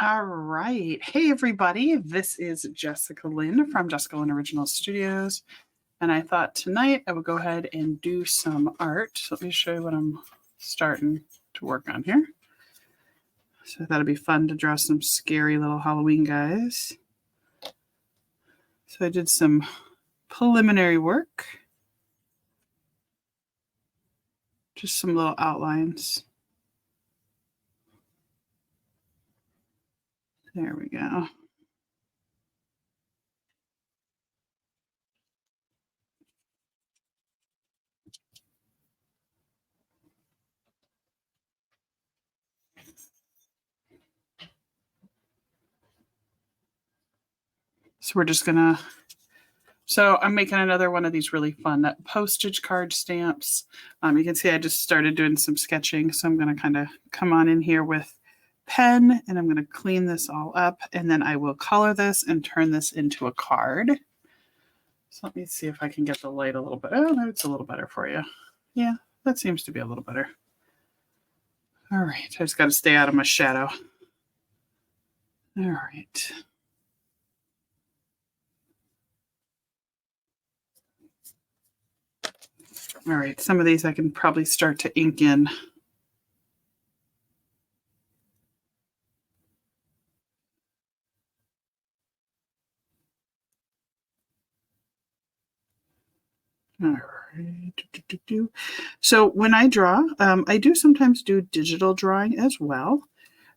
All right. Hey, everybody. This is Jessica Lynn from Jessica Lynn Original Studios. And I thought tonight I would go ahead and do some art. So let me show you what I'm starting to work on here. So I thought it'd be fun to draw some scary little Halloween guys. So I did some preliminary work. Just some little outlines. There we go. So we're just gonna, so I'm making another one of these really fun postage card stamps. You can see I just started doing some sketching. So I'm gonna kind of come on in here with pen and I'm gonna clean this all up and then I will color this and turn this into a card. So let me see if I can get the light a little bit. Oh, no, it's a little better for you. Yeah, that seems to be a little better. All right, I just got to stay out of my shadow. All right. All right, some of these I can probably start to ink in. All right. So when I draw, I do sometimes do digital drawing as well.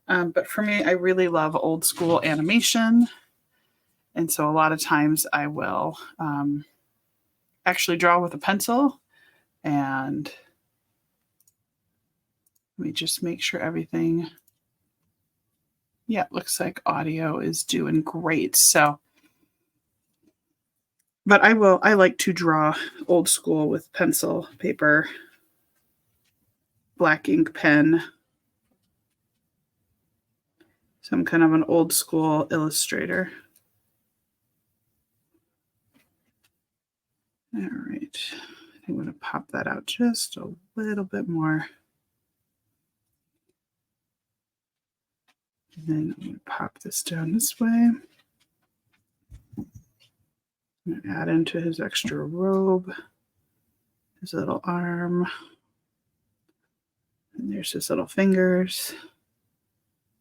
But for me, I really love old school animation. And so a lot of times I will actually draw with a pencil. And let me just make sure everything, yeah, it looks like audio is doing great. So, but I like to draw old school with pencil, paper, black ink pen. So I'm kind of an old school illustrator. All right, I'm going to pop that out just a little bit more. And then I'm going to pop this down this way. I'm going to add into his extra robe, his little arm. And there's his little fingers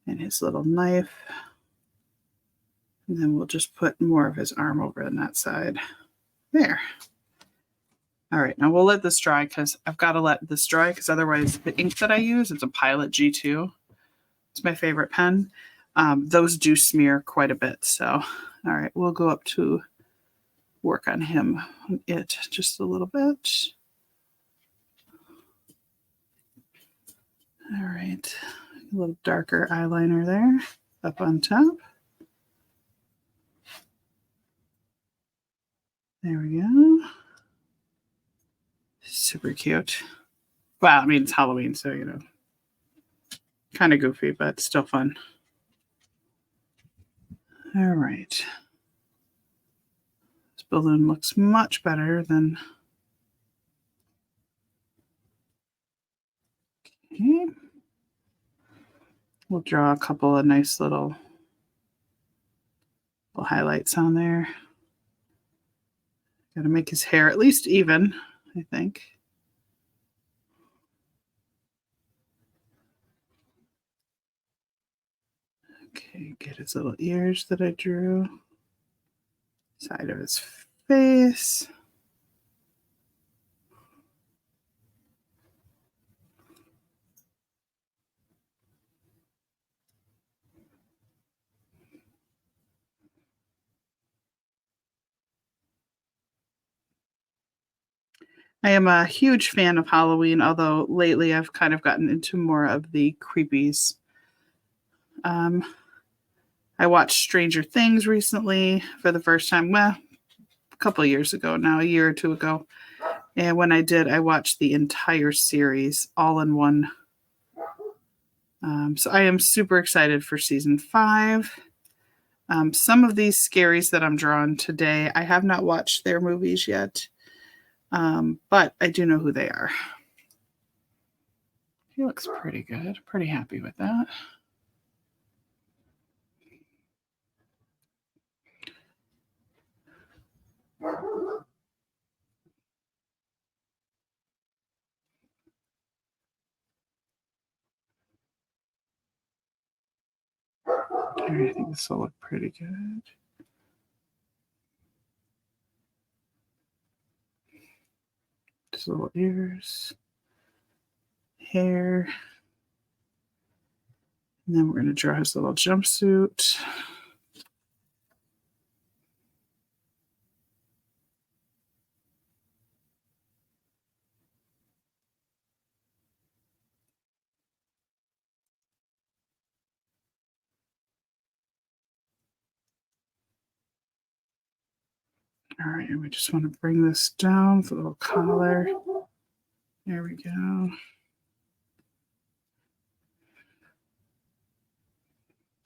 and his little knife. And then we'll just put more of his arm over on that side. There. All right, now we'll let this dry because I've got to let this dry because otherwise the ink that I use, it's a Pilot G2. It's my favorite pen. Those do smear quite a bit. So, all right, we'll go up to work on him, on it just a little bit. All right, a little darker eyeliner there up on top. There we go. Super cute. Well, I mean, it's Halloween, so, you know, kind of goofy, but still fun. All right. This balloon looks much better than... Okay. We'll draw a couple of nice little highlights on there. Got to make his hair at least even, I think. Okay, get his little ears that I drew. Side of his face. I am a huge fan of Halloween, although lately I've kind of gotten into more of the creepies. I watched Stranger Things recently for the first time. Well, a couple of years ago now, a year or two ago. And when I did, I watched the entire series all in one. So I am super excited for season 5. Some of these scaries that I'm drawing today, I have not watched their movies yet, but I do know who they are. He looks pretty good. Pretty happy with that. I think this will look pretty good. Just little ears, hair. And then we're going to draw his little jumpsuit. All right, and we just want to bring this down with a little collar. There we go.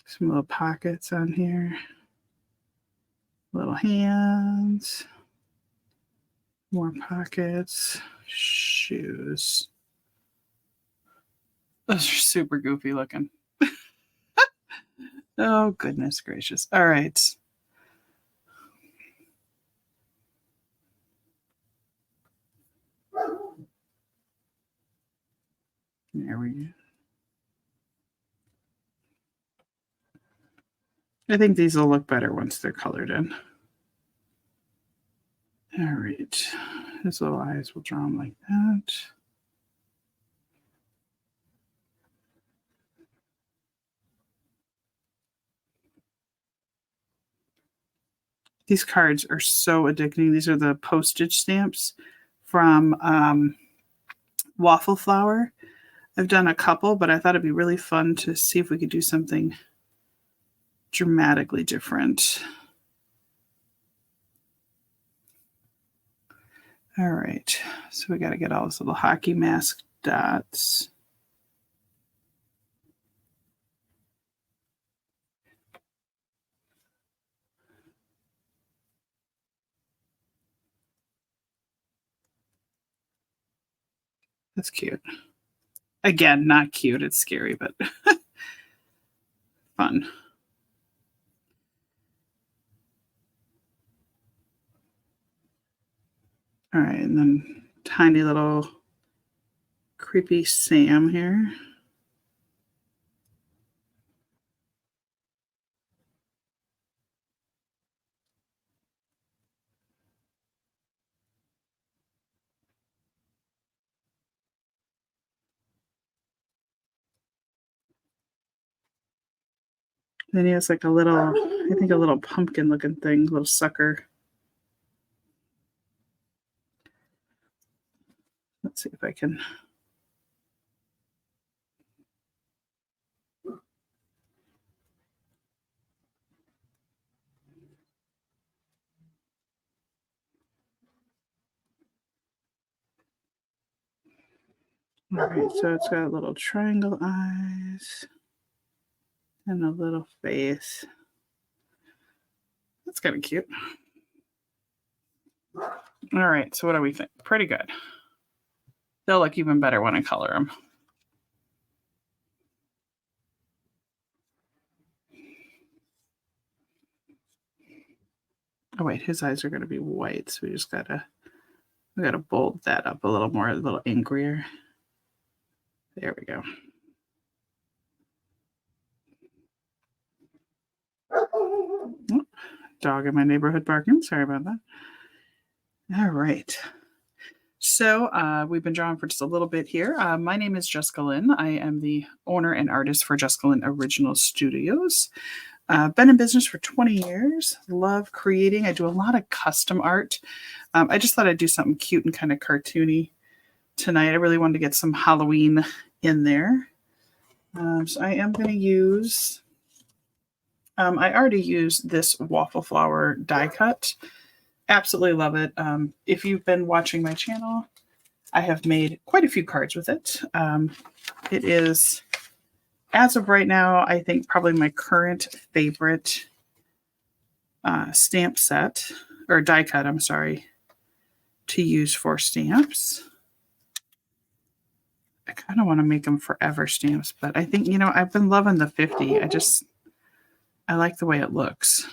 Some little pockets on here. Little hands. More pockets. Shoes. Those are super goofy looking. Oh, goodness gracious. All right. There we go. I think these will look better once they're colored in. All right. His little eyes, we'll draw them like that. These cards are so addicting. These are the postage stamps from Waffle Flower. I've done a couple, but I thought it'd be really fun to see if we could do something dramatically different. All right, so we got to get all those little hockey mask dots. That's cute. Again, not cute. It's scary, but fun. All right, and then tiny little creepy Sam here. Then he has like a little, I think a little pumpkin looking thing, little sucker. Let's see if I can. All right, so it's got little triangle eyes and a little face. That's kind of cute. All right, so what do we think? Pretty good. They'll look even better when I color them. Oh wait, his eyes are going to be white, so we gotta bold that up a little more, a little angrier. There we go. Oh, dog in my neighborhood barking. Sorry about that. All right. So we've been drawing for just a little bit here. My name is Jessica Lynn. I am the owner and artist for Jessica Lynn Original Studios. Been in business for 20 years. Love creating. I do a lot of custom art. I just thought I'd do something cute and kind of cartoony tonight. I really wanted to get some Halloween in there. So I am going to use, I already used this Waffle Flower die cut. Absolutely love it. If you've been watching my channel, I have made quite a few cards with it. It is, as of right now, I think probably my current favorite stamp set, or die cut, I'm sorry, to use for stamps. I kind of want to make them forever stamps, but I think, you know, I've been loving the 50. I like the way it looks.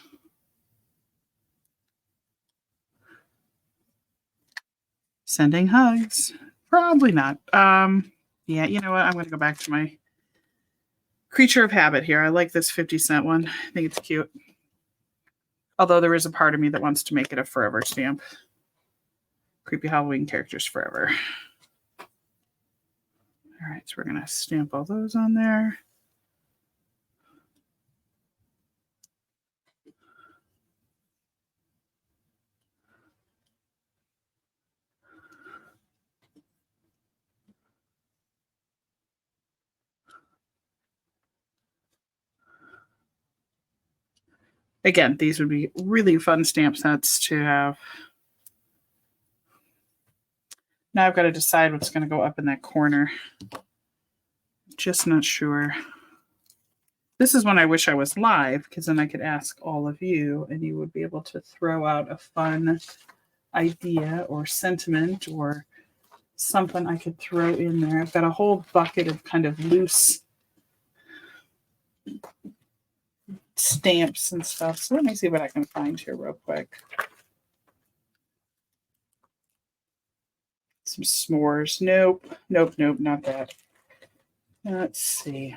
Sending hugs. Probably not. Yeah, you know what? I'm going to go back to my Creature of Habit here. I like this 50-cent one. I think it's cute. Although there is a part of me that wants to make it a forever stamp. Creepy Halloween characters forever. All right, so we're going to stamp all those on there. Again, these would be really fun stamp sets to have. Now I've got to decide what's going to go up in that corner. Just not sure. This is when I wish I was live, because then I could ask all of you and you would be able to throw out a fun idea or sentiment or something I could throw in there. I've got a whole bucket of kind of loose stamps and stuff. So let me see what I can find here real quick. Some s'mores. Nope, not that. Let's see.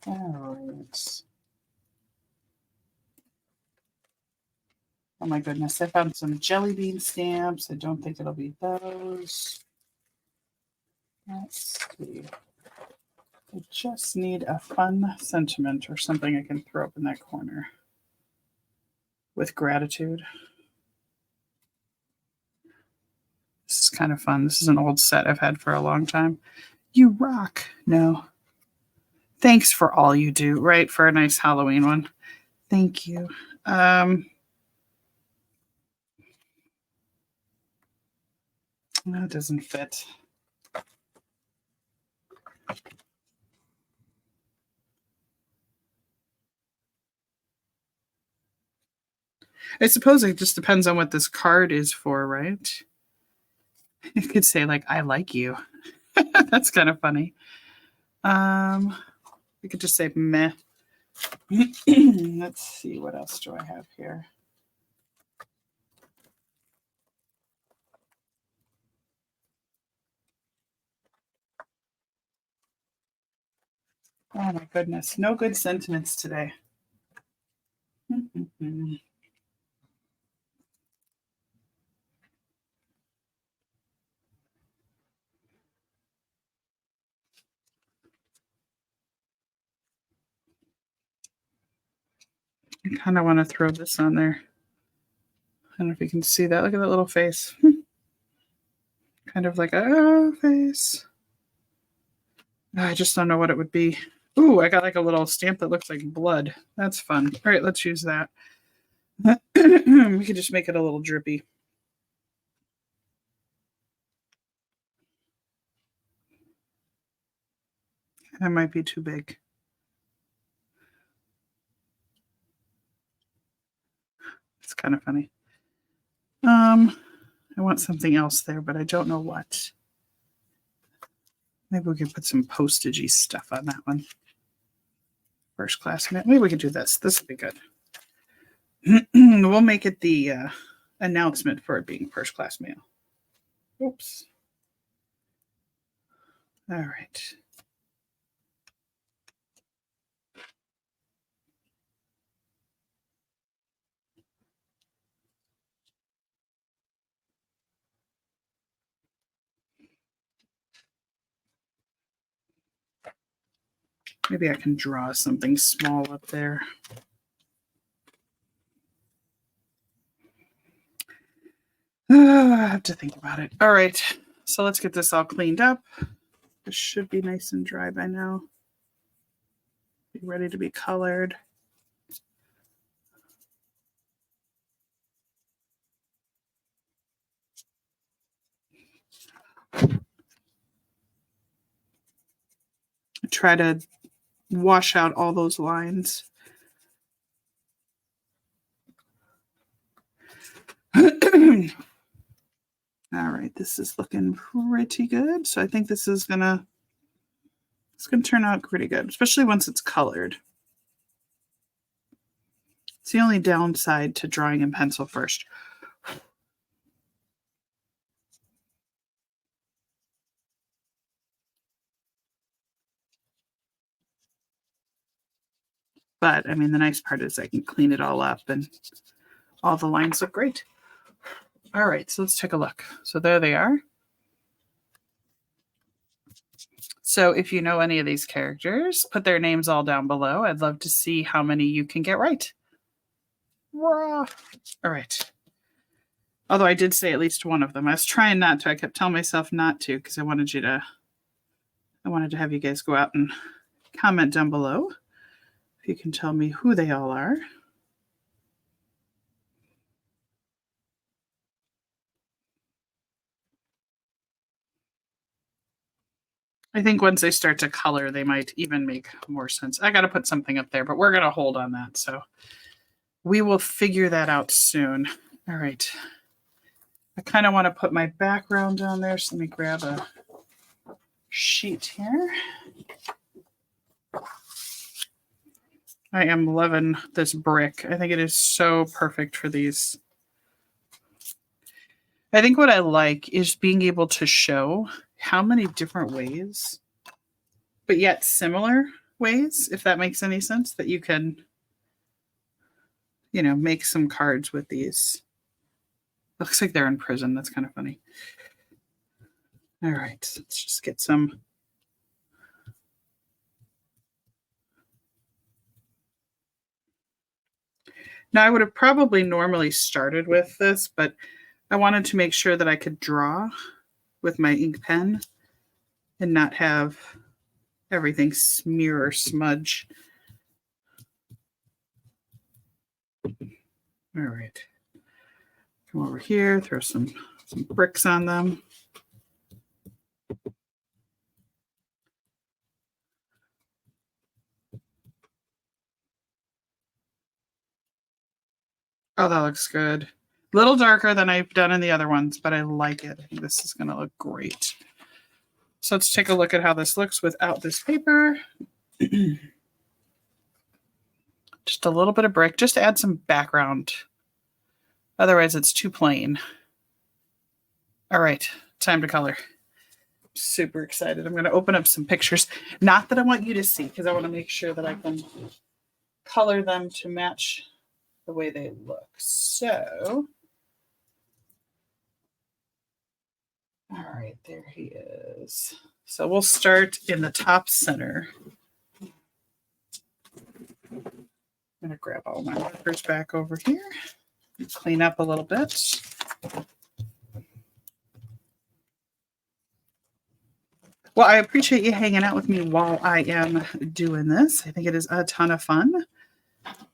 All right. Oh my goodness, I found some jelly bean stamps. I don't think it'll be those. Let's see. I just need a fun sentiment or something I can throw up in that corner with gratitude. This is kind of fun. This is an old set I've had for a long time. You rock. No. Thanks for all you do, right? For a nice Halloween one. Thank you. That doesn't fit. I suppose it just depends on what this card is for, right? You could say, like, I like you. That's kind of funny. We could just say meh. Let's see, what else do I have here? Oh my goodness, no good sentiments today. I kind of want to throw this on there. I don't know if you can see that. Look at that little face. Kind of like a face. I just don't know what it would be. Ooh, I got like a little stamp that looks like blood. That's fun. All right, let's use that. We could just make it a little drippy. That might be too big. It's kind of funny. I want something else there, but I don't know what. Maybe we can put some postagey stuff on that one. First class mail. Maybe we could do this. This would be good. We'll make it the announcement for it being first class mail. Oops. All right. Maybe I can draw something small up there. I have to think about it. All right, so let's get this all cleaned up. This should be nice and dry by now. Be ready to be colored. Try to wash out all those lines. All right, this is looking pretty good. So I think this is gonna turn out pretty good, especially once it's colored. It's the only downside to drawing in pencil first. But I mean, the nice part is I can clean it all up and all the lines look great. All right, so let's take a look. So there they are. So if you know any of these characters, put their names all down below. I'd love to see how many you can get right. All right. Although I did say at least one of them. I was trying not to. I kept telling myself not to because I wanted to have you guys go out and comment down below if you can tell me who they all are. I think once they start to color, they might even make more sense. I got to put something up there, but we're going to hold on that. So we will figure that out soon. All right. I kind of want to put my background down there. So let me grab a sheet here. I am loving this brick. I think it is so perfect for these. I think what I like is being able to show how many different ways, but yet similar ways, if that makes any sense, that you can, you know, make some cards with these. Looks like they're in prison. That's kind of funny. All right, let's just get some. Now, I would have probably normally started with this, but I wanted to make sure that I could draw with my ink pen and not have everything smear or smudge. All right. Come over here, throw some bricks on them. Oh, that looks good. A little darker than I've done in the other ones, but I like it. I think this is going to look great. So let's take a look at how this looks without this paper. Just a little bit of brick, just to add some background. Otherwise, it's too plain. All right, time to color. Super excited. I'm going to open up some pictures. Not that I want you to see, because I want to make sure that I can color them to match the way they look. So, all right, there he is. So we'll start in the top center. I'm going to grab all my markers back over here and clean up a little bit. Well, I appreciate you hanging out with me while I am doing this. I think it is a ton of fun.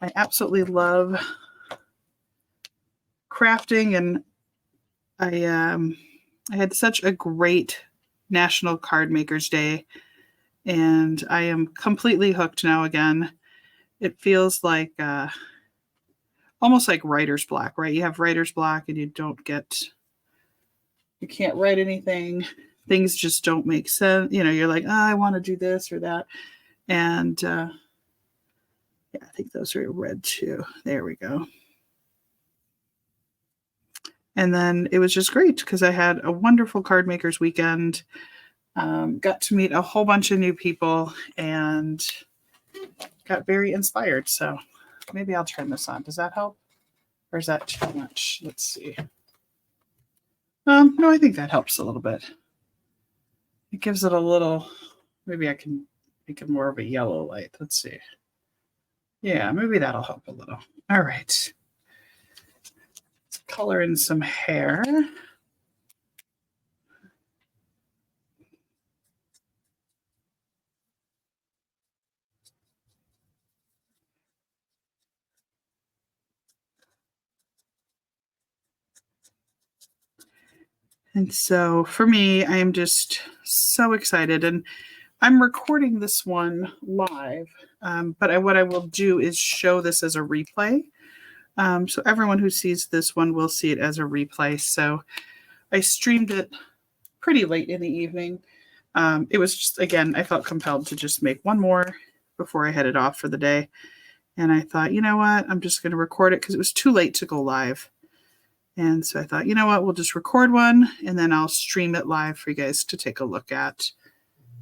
I absolutely love crafting, and I had such a great National Card Makers Day, and I am completely hooked now again. It feels like almost like writer's block, right? You have writer's block and you can't write anything. Things just don't make sense. You know, you're like, oh, I want to do this or that. And yeah, I think those are red too. There we go. And then it was just great because I had a wonderful card makers weekend. Got to meet a whole bunch of new people and got very inspired. So maybe I'll turn this on. Does that help? Or is that too much? Let's see. No, I think that helps a little bit. It gives it a little, maybe I can make it more of a yellow light. Let's see. Yeah, maybe that'll help a little. All right. Let's color in some hair. And so for me, I am just so excited. And I'm recording this one live, but what I will do is show this as a replay. So everyone who sees this one will see it as a replay. So I streamed it pretty late in the evening. It was just, again, I felt compelled to just make one more before I headed off for the day. And I thought, you know what? I'm just going to record it because it was too late to go live. And so I thought, you know what? We'll just record one and then I'll stream it live for you guys to take a look at.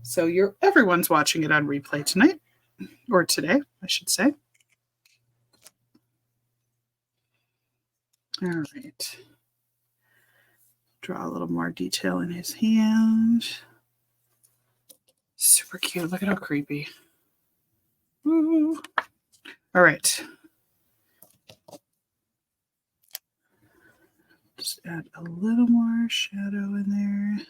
So everyone's watching it on replay tonight, or today, I should say. All right. Draw a little more detail in his hand. Super cute. Look at how creepy. Ooh. All right. Just add a little more shadow in there.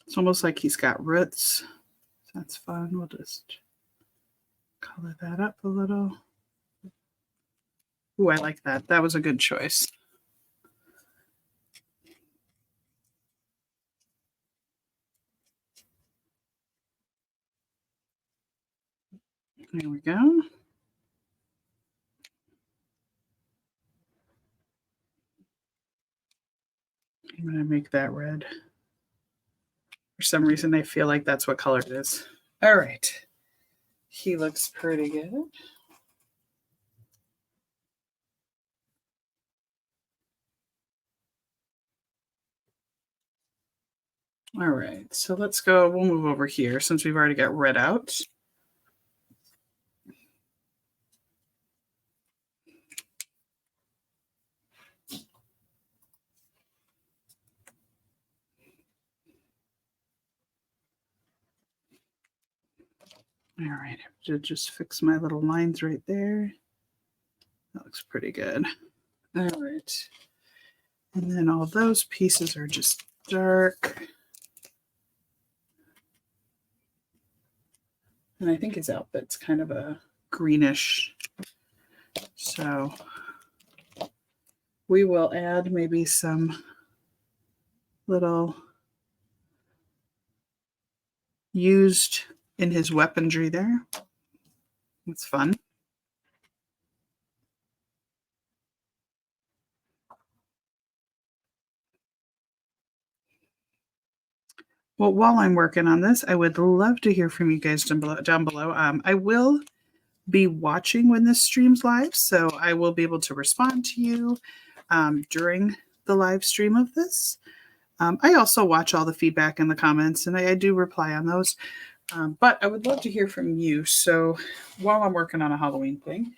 It's almost like he's got roots. That's fun. We'll just color that up a little. Ooh, I like that. That was a good choice. There we go. I'm going to make that red. For some reason, I feel like that's what color it is. All right. He looks pretty good. All right. So let's go. We'll move over here since we've already got red out. All right, I have to just fix my little lines right there. That looks pretty good. All right. And then all those pieces are just dark. And I think his outfit's kind of a greenish. So we will add maybe some little used in his weaponry there. It's fun. Well, while I'm working on this, I would love to hear from you guys down below. I will be watching when this streams live, so I will be able to respond to you during the live stream of this. I also watch all the feedback in the comments, and I do reply on those. But I would love to hear from you. So while I'm working on a Halloween thing,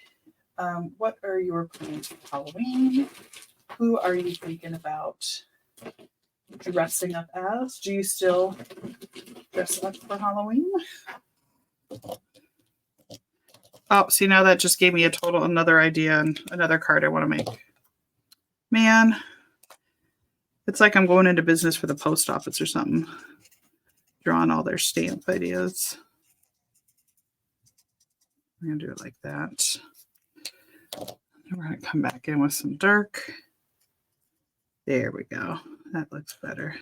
what are your plans for Halloween? Who are you thinking about dressing up as? Do you still dress up for Halloween? Oh, see, now that just gave me another idea and another card I want to make. Man, it's like I'm going into business for the post office or something. Drawing all their stamp ideas. I'm going to do it like that. And we're going to come back in with some dark. There we go. That looks better.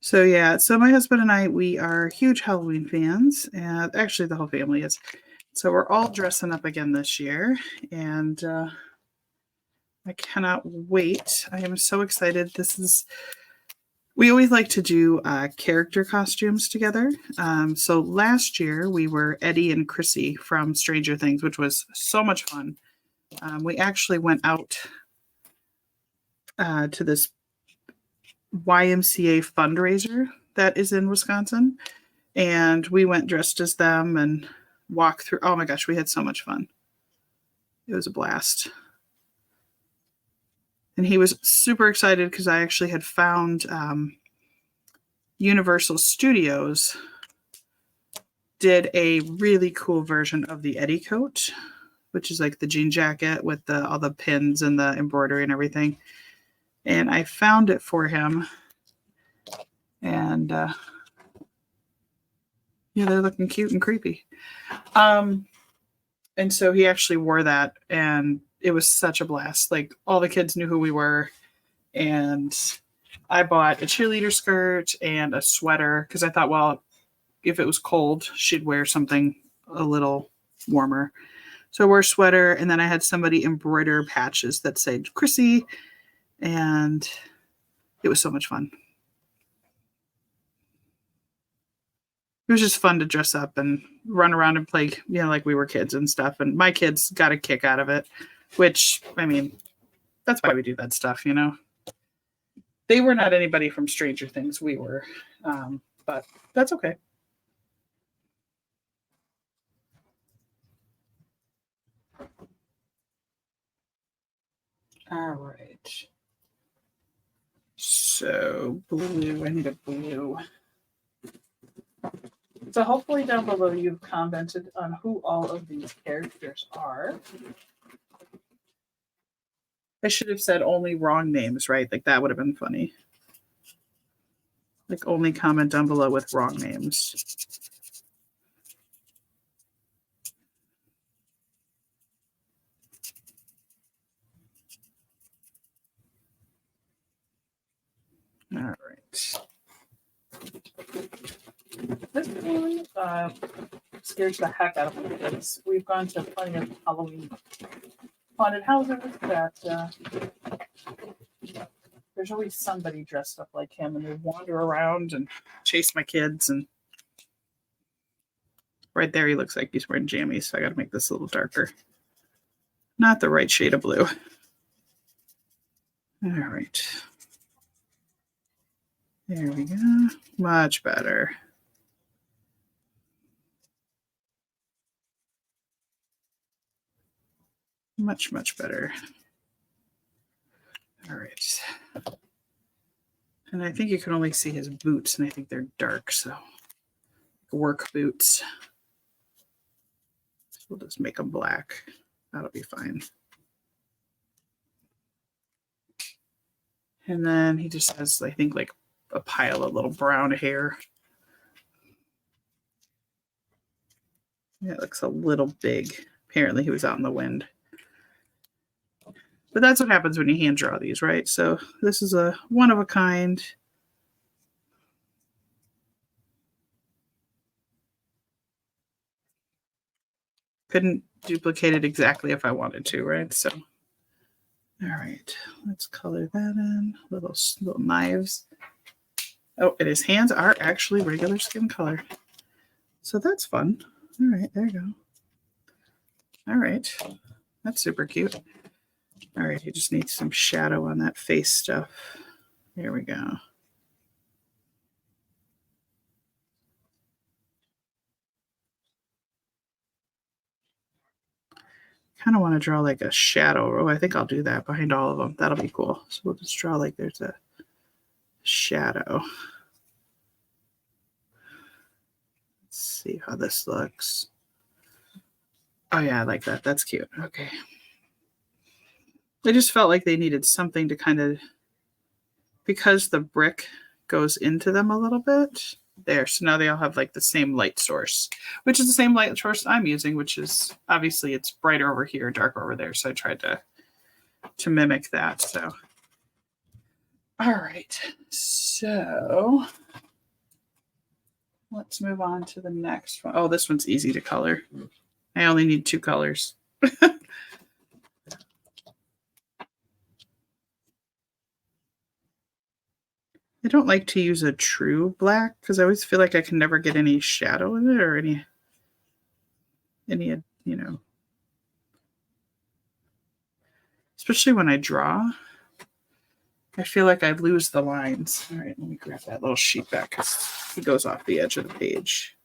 So yeah, so my husband and I, we are huge Halloween fans, and actually the whole family is. So we're all dressing up again this year, and I cannot wait. I am so excited. We always like to do character costumes together. So last year we were Eddie and Chrissy from Stranger Things, which was so much fun. We actually went out to this YMCA fundraiser that is in Wisconsin, and we went dressed as them and walked through. Oh my gosh, we had so much fun. It was a blast. And he was super excited because I actually had found Universal Studios did a really cool version of the Eddie coat, which is like the jean jacket with all the pins and the embroidery and everything. And I found it for him. And yeah, they're looking cute and creepy. And so he actually wore that, and it was such a blast. Like, all the kids knew who we were, and I bought a cheerleader skirt and a sweater because I thought, well, if it was cold, she'd wear something a little warmer. So I wore a sweater, and then I had somebody embroider patches that said Chrissy, and it was so much fun. It was just fun to dress up and run around and play, like we were kids and stuff. And my kids got a kick out of it, which, I mean, that's why we do that stuff, They were not anybody from Stranger Things. We were, but that's okay. All right. So blue, I need a blue. So hopefully down below you've commented on who all of these characters are. I should have said only wrong names, right? Like that would have been funny. Like only comment down below with wrong names. All right. This one scares the heck out of my kids. We've gone to plenty of Halloween haunted houses that there's always somebody dressed up like him, and they wander around and chase my kids. And right there, he looks like he's wearing jammies, so I got to make this a little darker. Not the right shade of blue. All right. There we go. Much better. Much, much better. All right. And I think you can only see his boots, and I think they're dark, so work boots. So we'll just make them black. That'll be fine. And then he just has, I think, like a pile of little brown hair. Yeah, it looks a little big. Apparently he was out in the wind. But that's what happens when you hand draw these, right? So this is a one of a kind. Couldn't duplicate it exactly if I wanted to, right? So, all right, let's color that in. Little knives. Oh, and his hands are actually regular skin color. So that's fun. All right, there you go. All right, that's super cute. All right, he just needs some shadow on that face stuff. There we go. Kind of want to draw like a shadow. Oh, I think I'll do that behind all of them. That'll be cool. So we'll just draw like there's a shadow. Let's see how this looks. Oh yeah, I like that. That's cute. Okay. I just felt like they needed something to kind of, because the brick goes into them a little bit. There, so now they all have like the same light source, which is the same light source I'm using, which is obviously it's brighter over here, darker over there. So I tried to mimic that. So, all right, so let's move on to the next one. Oh, this one's easy to color. I only need 2 colors. I don't like to use a true black because I always feel like I can never get any shadow in it or any, especially when I draw. I feel like I lose the lines. All right, let me grab that little sheet back because it goes off the edge of the page.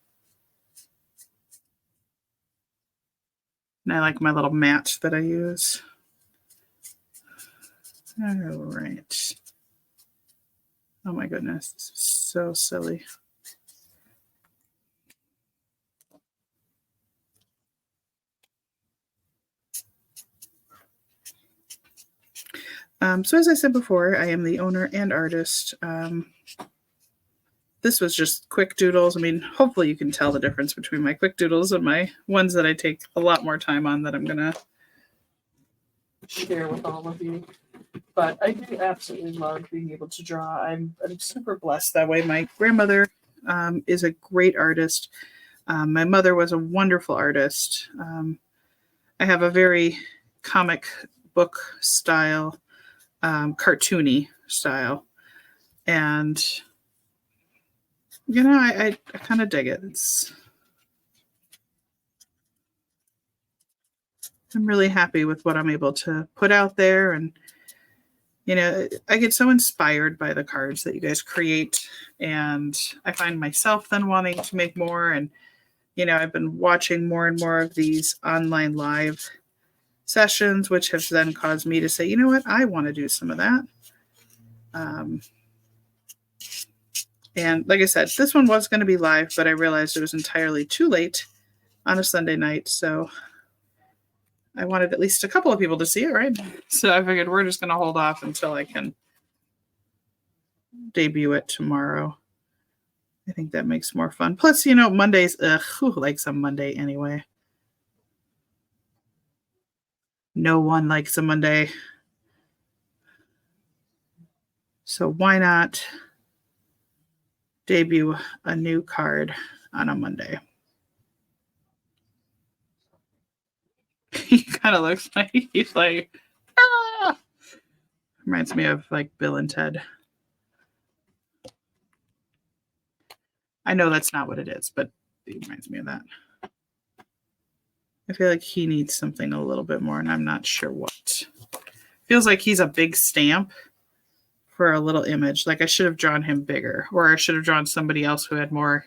And I like my little mat that I use. All right. Oh my goodness, this is so silly. So as I said before, I am the owner and artist. This was just quick doodles. I mean, hopefully you can tell the difference between my quick doodles and my ones that I take a lot more time on that I'm going to share with all of you. But I do absolutely love being able to draw. I'm super blessed that way. My grandmother is a great artist. My mother was a wonderful artist. I have a very comic book style, cartoony style. And, I kind of dig it. I'm really happy with what I'm able to put out there. And, I get so inspired by the cards that you guys create. And I find myself then wanting to make more. And, I've been watching more and more of these online live sessions, which has then caused me to say, you know what, I want to do some of that. And like I said, this one was going to be live, but I realized it was entirely too late on a Sunday night. So I wanted at least a couple of people to see it, right? So I figured we're just going to hold off until I can debut it tomorrow. I think that makes more fun. Plus, Mondays, who likes a Monday anyway? No one likes a Monday. So why not debut a new card on a Monday? He kind of looks like he's like, ah! Reminds me of like Bill and Ted. I know that's not what it is, but it reminds me of that. I feel like he needs something a little bit more, and I'm not sure what. Feels like he's a big stamp for a little image. Like I should have drawn him bigger, or I should have drawn somebody else who had more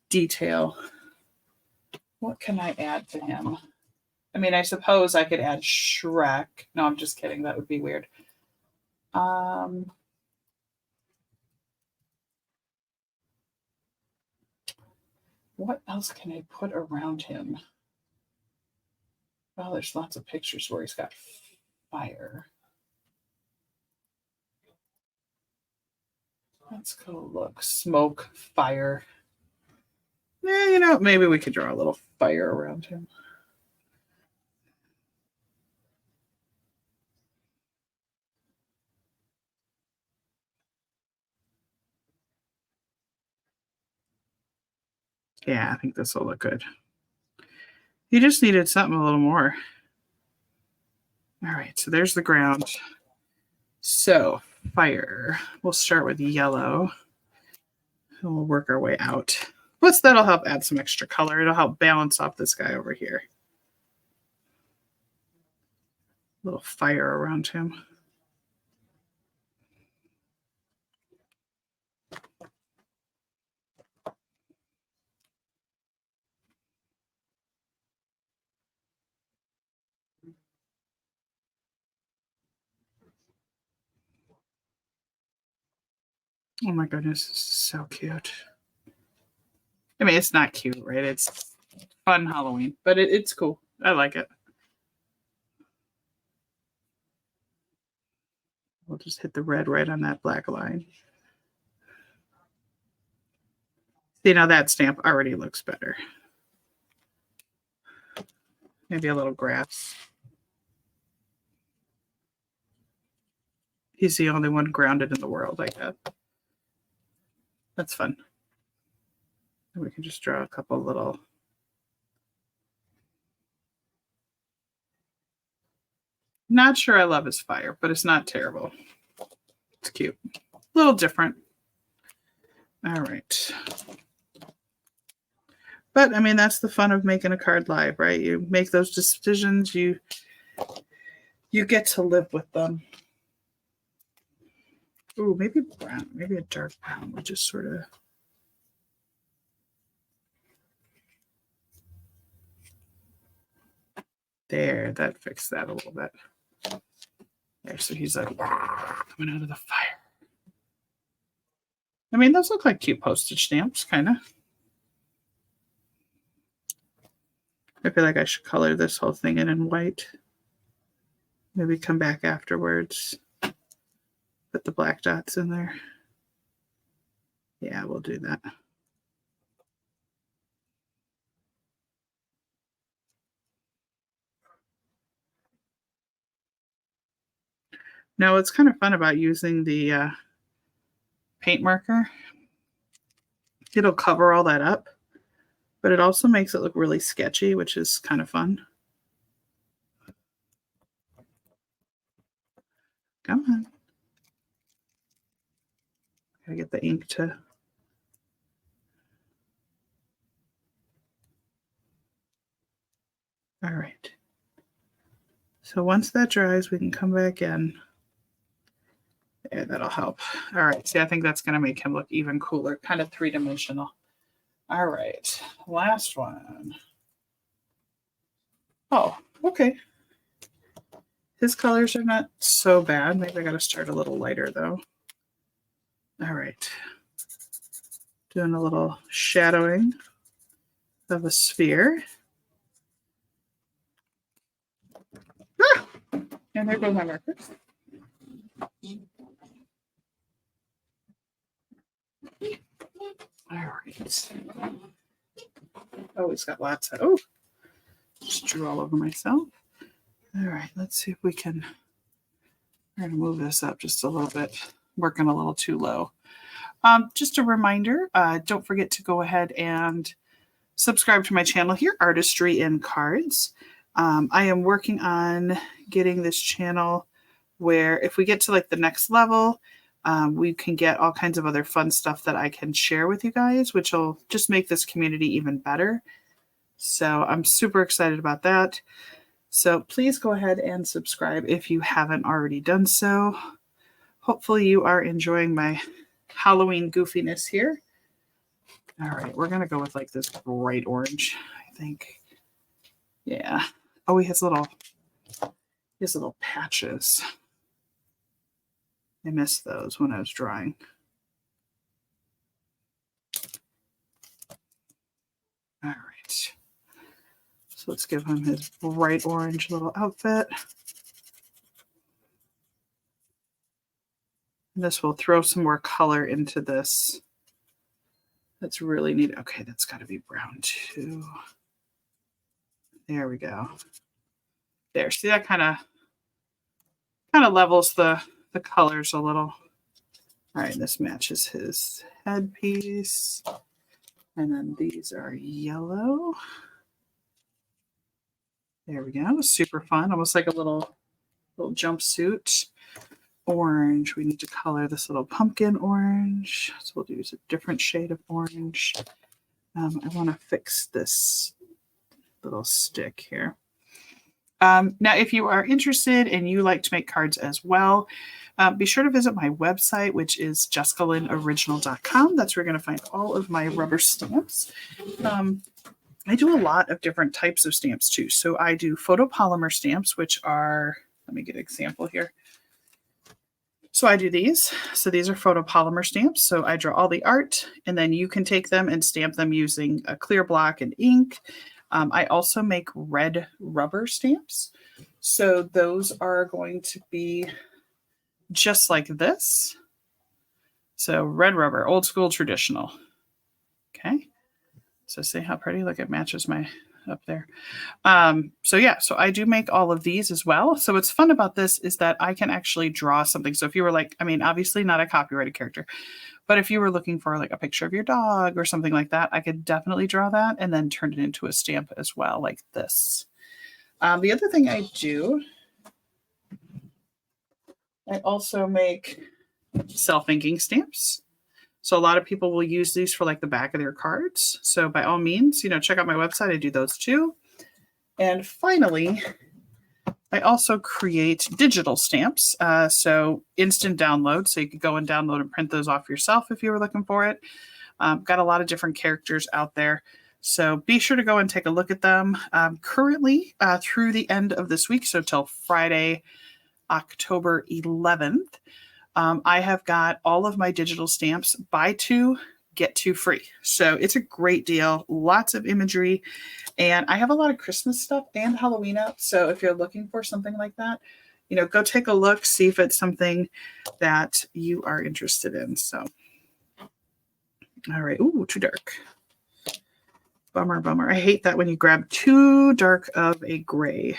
detail. What can I add to him? I mean, I suppose I could add Shrek. No, I'm just kidding. That would be weird. What else can I put around him? Well, there's lots of pictures where he's got fire. Let's go look. Smoke, fire. Yeah, maybe we could draw a little fire around him. Yeah, I think this will look good. You just needed something a little more. All right, so there's the ground. So, fire. We'll start with yellow. And we'll work our way out. Plus, that'll help add some extra color. It'll help balance off this guy over here. A little fire around him. Oh my goodness, this is so cute. I mean, it's not cute, right? It's fun Halloween, but it's cool. I like it. We'll just hit the red right on that black line. See, now that stamp already looks better. Maybe a little grass. He's the only one grounded in the world, I guess. That's fun. And we can just draw a couple little. Not sure I love his fire, but it's not terrible. It's cute. A little different. All right. But I mean, that's the fun of making a card live, right? You make those decisions, you get to live with them. Ooh, maybe brown, maybe a dark brown would just sort of. There, that fixed that a little bit. There, so he's like coming out of the fire. I mean, those look like cute postage stamps, kind of. I feel like I should color this whole thing in white. Maybe come back afterwards. Put the black dots in there. Yeah, we'll do that. Now, what's kind of fun about using the paint marker, it'll cover all that up, but it also makes it look really sketchy, which is kind of fun. Come on. Gotta get the ink to... All right. So once that dries, we can come back in. There, that'll help. All right. See, I think that's going to make him look even cooler, kind of three-dimensional. All right. Last one. Oh, okay. His colors are not so bad. Maybe I got to start a little lighter, though. All right. Doing a little shadowing of a sphere. Ah! And there goes my markers. All right. Oh, he's got lots of... Oh, just drew all over myself. All right, let's see if we can... We're going to move this up just a little bit. Working a little too low. Just a reminder, don't forget to go ahead and subscribe to my channel here, ArtistryinCards. I am working on getting this channel where if we get to like the next level, we can get all kinds of other fun stuff that I can share with you guys, which will just make this community even better. So I'm super excited about that. So please go ahead and subscribe if you haven't already done so. Hopefully you are enjoying my Halloween goofiness here. All right, we're going to go with like this bright orange, I think. Yeah. Oh, he has little patches. I missed those when I was drawing. All right. So let's give him his bright orange little outfit. And this will throw some more color into this. That's really neat. Okay, that's got to be brown too. There we go. There, see that kind of levels the colors a little. All right, this matches his headpiece. And then these are yellow. There we go. Super fun. Almost like a little jumpsuit. Orange. We need to color this little pumpkin orange. So we'll use a different shade of orange. I want to fix this little stick here. Now, if you are interested and you like to make cards as well, be sure to visit my website, which is jessicalynoriginal.com. That's where you're going to find all of my rubber stamps. I do a lot of different types of stamps too. So I do photopolymer stamps, which are, let me get an example here. So I do these. So these are photopolymer stamps. So I draw all the art and then you can take them and stamp them using a clear block and ink. I also make red rubber stamps. So those are going to be just like this. So red rubber, old school traditional. Okay. So see how pretty, look, it matches my up there. So yeah, so I do make all of these as well. So what's fun about this is that I can actually draw something. So if you were like, I mean, obviously not a copyrighted character, but if you were looking for like a picture of your dog or something like that, I could definitely draw that and then turn it into a stamp as well, like this. The other thing I do, I also make self-inking stamps. So a lot of people will use these for like the back of their cards. So by all means, check out my website. I do those too. And finally, I also create digital stamps. So instant download. So you could go and download and print those off yourself if you were looking for it. Got a lot of different characters out there. So be sure to go and take a look at them. Currently through the end of this week, so till Friday, October 11th, I have got all of my digital stamps, buy two, get two free. So it's a great deal, lots of imagery, and I have a lot of Christmas stuff and Halloween out. So if you're looking for something like that, go take a look, see if it's something that you are interested in. So, all right. Ooh, too dark. Bummer, bummer. I hate that when you grab too dark of a gray.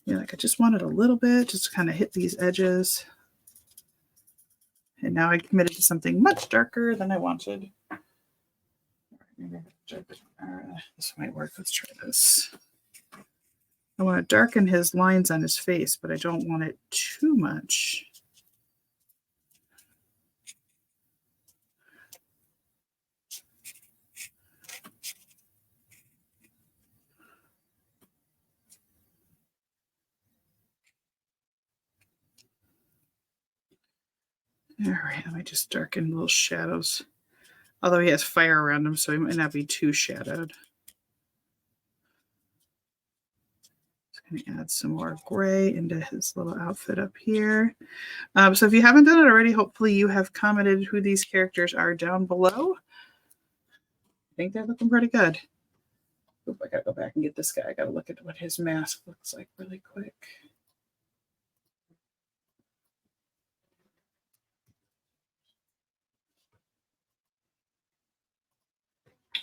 Yeah, like I just wanted a little bit just to kind of hit these edges. And now I committed to something much darker than I wanted. This might work. Let's try this. I want to darken his lines on his face, but I don't want it too much. All right, let me just darken little shadows. Although he has fire around him, so he might not be too shadowed. Just going to add some more gray into his little outfit up here. So if you haven't done it already, hopefully you have commented who these characters are down below. I think they're looking pretty good. Oop, I gotta go back and get this guy. I gotta look at what his mask looks like really quick.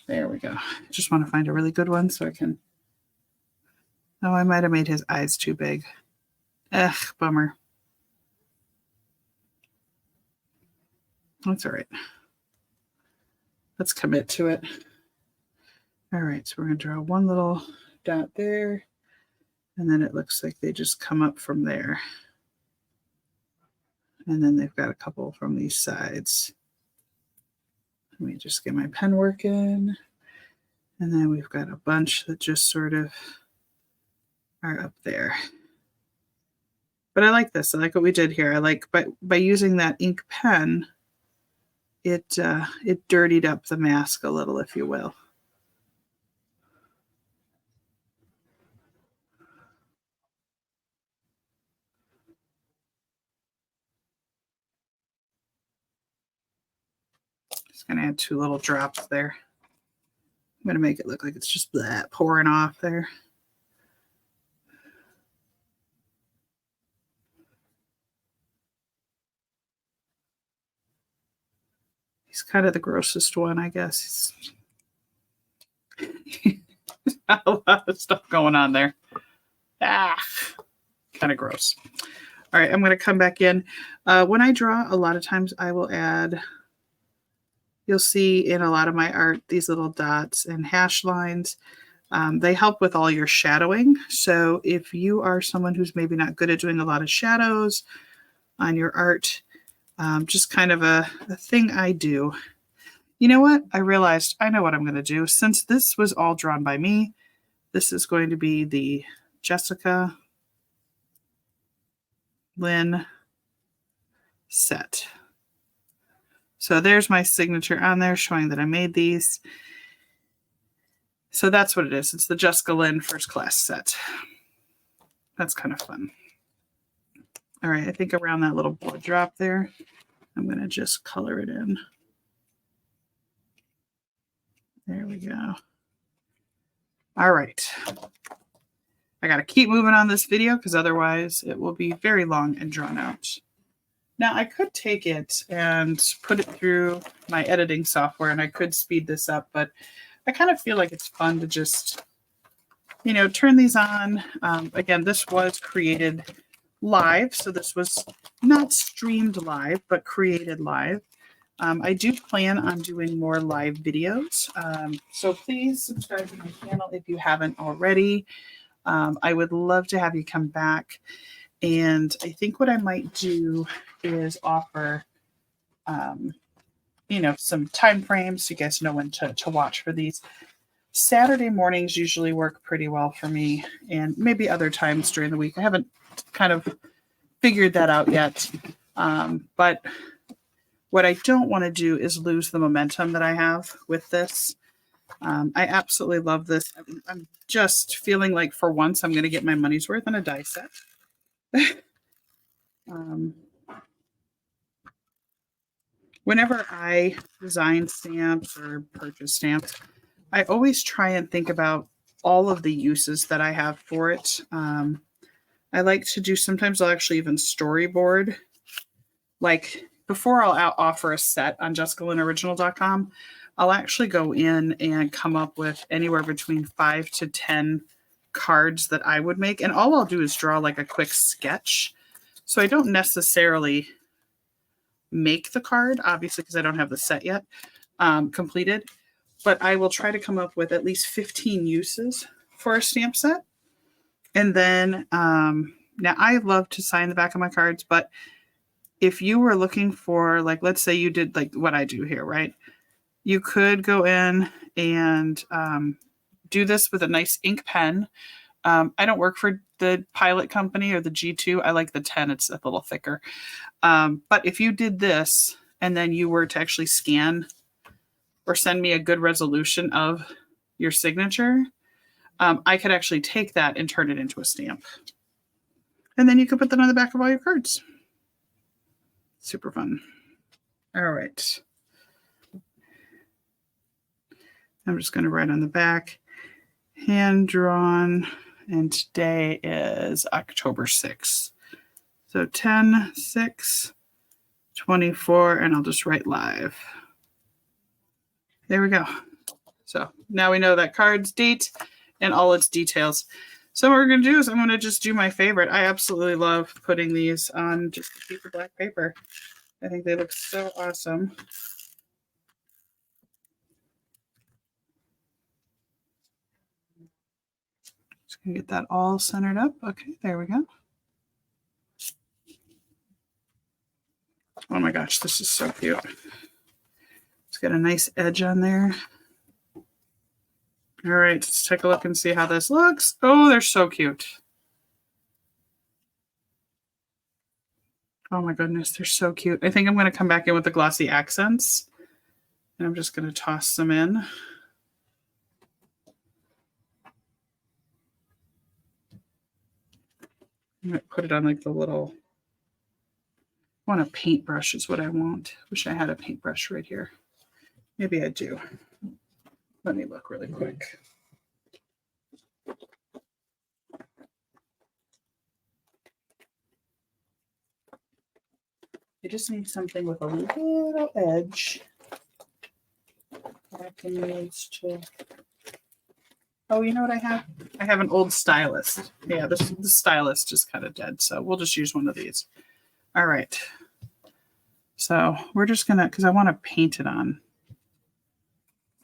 There we go. Just want to find a really good one so I can... Oh, I might have made his eyes too big. Ugh, bummer. That's all right. Let's commit to it. All right, so we're going to draw one little dot there, and then it looks like they just come up from there. And then they've got a couple from these sides. Let me just get my pen working. And then we've got a bunch that just sort of are up there. But I like this. I like what we did here. I like by using that ink pen, it dirtied up the mask a little, if you will. Just going to add 2 little drops there. I'm going to make it look like it's just that pouring off there. He's kind of the grossest one, I guess. A lot of stuff going on there. Ah, kind of gross. All right, I'm going to come back in. When I draw, a lot of times I will add, you'll see in a lot of my art, these little dots and hash lines. They help with all your shadowing. So if you are someone who's maybe not good at doing a lot of shadows on your art, just kind of a thing I do. You know what? I realized I know what I'm going to do. Since this was all drawn by me, this is going to be the Jessica Lynn set. So there's my signature on there showing that I made these. So that's what it is. It's the Jessica Lynn first class set. That's kind of fun. All right, I think around that little blood drop there, I'm going to just color it in. There we go. All right. I got to keep moving on this video because otherwise it will be very long and drawn out. Now I could take it and put it through my editing software and I could speed this up, but I kind of feel like it's fun to just, you know, turn these on. Again, this was created live, so this was not streamed live, but created live. I do plan on doing more live videos, so please subscribe to my channel if you haven't already. I would love to have you come back, and I think what I might do is offer, you know, some time frames so you guys know when to watch for these. Saturday mornings usually work pretty well for me, and maybe other times during the week. I haven't kind of figured that out yet, but what I don't want to do is lose the momentum that I have with this. I absolutely love this. I'm just feeling like for once I'm going to get my money's worth on a die set. Whenever I design stamps or purchase stamps, I always try and think about all of the uses that I have for it. I like to do, sometimes I'll actually even storyboard. Like before I'll offer a set on JessicaLynnOriginal.com, I'll actually go in and come up with anywhere between 5 to 10 cards that I would make. And all I'll do is draw like a quick sketch. So I don't necessarily make the card, obviously, because I don't have the set yet completed. But I will try to come up with at least 15 uses for a stamp set. And then now I love to sign the back of my cards, but if you were looking for, like, let's say you did like what I do here, right? You could go in and do this with a nice ink pen. I don't work for the Pilot company or the G2. I like the 10. It's a little thicker. But if you did this and then you were to actually scan or send me a good resolution of your signature, I could actually take that and turn it into a stamp. And then you could put that on the back of all your cards. Super fun. All right. I'm just going to write on the back, hand drawn, and today is October 6th. So 10/6/24, and I'll just write live. There we go. So now we know that card's date and all its details. So what we're going to do is I'm going to just do my favorite. I absolutely love putting these on just paper, black paper. I think they look so awesome. Just going to get that all centered up. Okay, there we go. Oh my gosh, this is so cute. It's got a nice edge on there. All right, let's take a look and see how this looks. Oh, they're so cute. Oh my goodness, they're so cute. I think I'm going to come back in with the glossy accents. And I'm just going to toss them in. I'm going to put it on like the little, I want a paintbrush is what I want. Wish I had a paintbrush right here. Maybe I do. Let me look really quick. I just need something with a little edge. I can use to. Oh, you know what I have? I have an old stylus. Yeah, this stylus just kind of dead, so we'll just use one of these. All right. So we're just gonna, because I want to paint it on.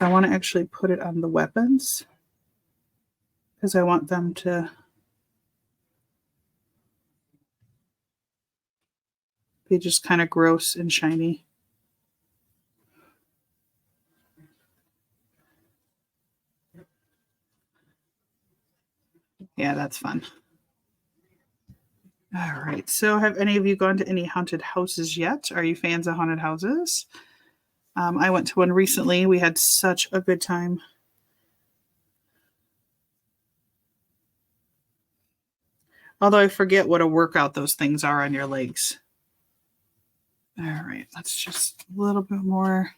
I want to actually put it on the weapons because I want them to be just kind of gross and shiny. Yeah, that's fun. All right. So have any of you gone to any haunted houses yet? Are you fans of haunted houses? I went to one recently. We had such a good time. Although I forget what a workout those things are on your legs. All right. Let's just a little bit more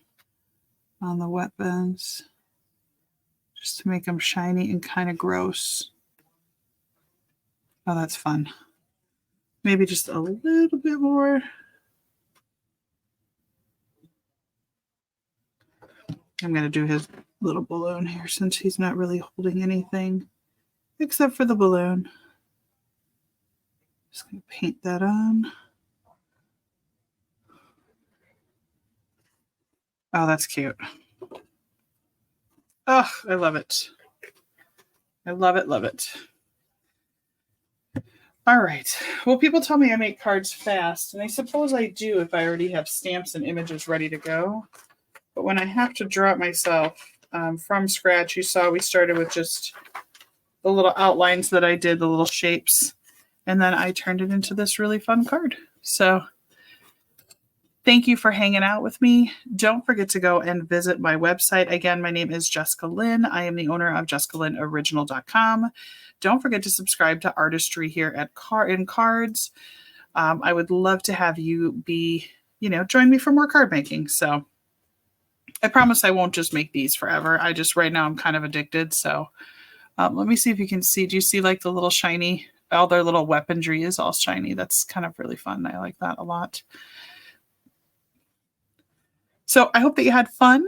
on the weapons just to make them shiny and kind of gross. Oh, that's fun. Maybe just a little bit more. I'm going to do his little balloon here since he's not really holding anything except for the balloon. Just going to paint that on. Oh, that's cute. Oh, I love it. I love it, love it. All right. Well, people tell me I make cards fast, and I suppose I do if I already have stamps and images ready to go. But when I have to draw it myself from scratch, you saw we started with just the little outlines that I did, the little shapes, and then I turned it into this really fun card. So thank you for hanging out with me. Don't forget to go and visit my website. Again, my name is Jessica Lynn. I am the owner of JessicaLynnOriginal.com. Don't forget to subscribe to Artistry here at ArtistryinCards. I would love to have you be, join me for more card making. So I promise I won't just make these forever. Right now I'm kind of addicted. So let me see if you can see. Do you see like the little shiny, all their little weaponry is all shiny. That's kind of really fun. I like that a lot. So I hope that you had fun.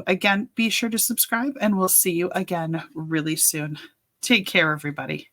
Again, be sure to subscribe and we'll see you again really soon. Take care, everybody.